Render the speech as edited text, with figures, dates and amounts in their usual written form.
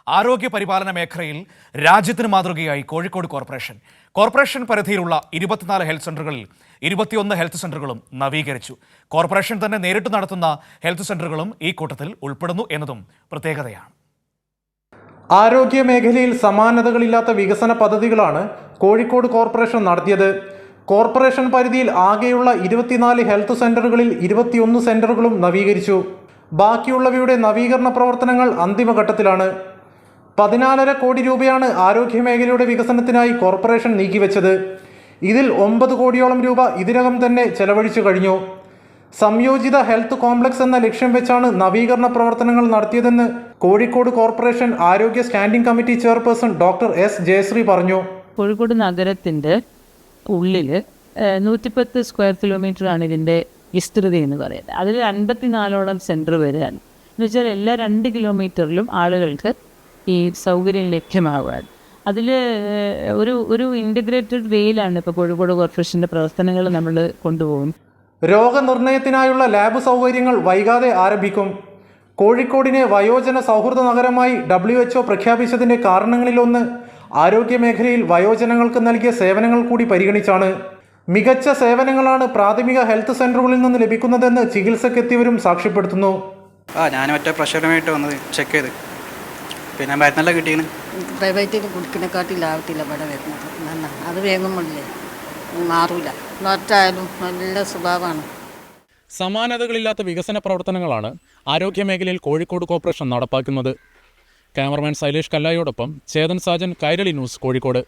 ആരോഗ്യ പരിപാലന മേഖലയിൽ രാജ്യത്തിന് മാതൃകയായി കോഴിക്കോട് കോർപ്പറേഷൻ. കോർപ്പറേഷൻ പരിധിയിലുള്ള 24 ഹെൽത്ത് സെന്ററുകളിൽ 21 ഹെൽത്ത് സെന്ററുകളും നവീകരിച്ചു. കോർപ്പറേഷൻ തന്നെ നേരിട്ട് നടത്തുന്ന ഹെൽത്ത് സെന്ററുകളും ഈ കൂട്ടത്തിൽ ഉൾപ്പെടുന്നു എന്നതും പ്രത്യേകതയാണ്. ആരോഗ്യ മേഖലയിൽ സമാനതകളില്ലാത്ത വികസന പദ്ധതികളാണ് കോഴിക്കോട് കോർപ്പറേഷൻ നടത്തിയത്. കോർപ്പറേഷൻ പരിധിയിൽ ആകെയുള്ള 24 ഹെൽത്ത് സെന്ററുകളിൽ 21 സെന്ററുകളും നവീകരിച്ചു. ബാക്കിയുള്ളവയുടെ നവീകരണ പ്രവർത്തനങ്ങൾ അന്തിമഘട്ടത്തിലാണ്. 14.5 കോടി രൂപയാണ് ആരോഗ്യ മേഖലയുടെ വികസനത്തിനായി കോർപ്പറേഷൻ നീക്കിവെച്ചത്. ഇതിൽ 9 കോടിയോളം രൂപ ഇതിനകം തന്നെ ചെലവഴിച്ചു കഴിഞ്ഞു. സംയോജിത ഹെൽത്ത് കോംപ്ലക്സ് എന്ന ലക്ഷ്യം വെച്ചാണ് നവീകരണ പ്രവർത്തനങ്ങൾ നടത്തിയതെന്ന് കോഴിക്കോട് കോർപ്പറേഷൻ ആരോഗ്യ standing committee chairperson doctor S Jayashree പറഞ്ഞു. കോഴിക്കോട് നഗരത്തിൻ്റെ ഉള്ളിൽ 110 സ്ക്വയർ കിലോമീറ്റർ ആണ് ഇതിൻ്റെ വിസ്തൃതി എന്ന് പറയുന്നത്. അതിൽ 54ഓളം സെൻറ്റർ വരികയാണ്. എന്ന് വെച്ചാൽ എല്ലാ 2 കിലോമീറ്ററിലും ആളുകൾക്ക് ഈ സൗകര്യം ലഭ്യമാവുകയാണ്. അതിൽ ഒരു ഇൻ്റഗ്രേറ്റഡ് വേയിലാണ് ഇപ്പോൾ കോഴിക്കോട് കോർപ്പറേഷൻ്റെ പ്രവർത്തനങ്ങൾ നമ്മൾ കൊണ്ടുപോകും. രോഗനിർണയത്തിനായുള്ള ലാബ് സൗകര്യങ്ങൾ വൈകാതെ ആരംഭിക്കും. കോഴിക്കോടിനെ വയോജന സൗഹൃദ നഗരമായി WHO പ്രഖ്യാപിച്ചതിൻ്റെ കാരണങ്ങളിലൊന്ന് ആരോഗ്യ മേഖലയിൽ വയോജനങ്ങൾക്ക് നൽകിയ സേവനങ്ങൾ കൂടി പരിഗണിച്ചാണ്. മികച്ച സേവനങ്ങളാണ് പ്രാഥമിക ഹെൽത്ത് സെൻ്ററുകളിൽ നിന്ന് ലഭിക്കുന്നതെന്ന് ചികിത്സക്കെത്തിയവരും സാക്ഷ്യപ്പെടുത്തുന്നു. ഞാൻ മറ്റേ പ്രഷറുമായിട്ട് വന്നത് ചെക്ക് ചെയ്ത് പിന്നെ മരുന്നെല്ലാം കിട്ടിയാണ്. പ്രൈവറ്റിൽ കുടിക്കുന്നതിനെക്കാട്ടി ലാഭത്തില്ല ഇവിടെ വരുന്നത്. അത് വേഗമില്ലേ, മാറൂല. മറ്റായാലും നല്ല സ്വഭാവമാണ്. സമാനതകളില്ലാത്ത വികസന പ്രവർത്തനങ്ങളാണ് ആരോഗ്യ മേഖലയിൽ കോഴിക്കോട് കോർപ്പറേഷൻ നടപ്പാക്കുന്നത്. ക്യാമറമാൻ ശൈലേഷ് കല്ലായോടൊപ്പം ചേതൻ സാജൻ, കൈരളി ന്യൂസ്, കോഴിക്കോട്.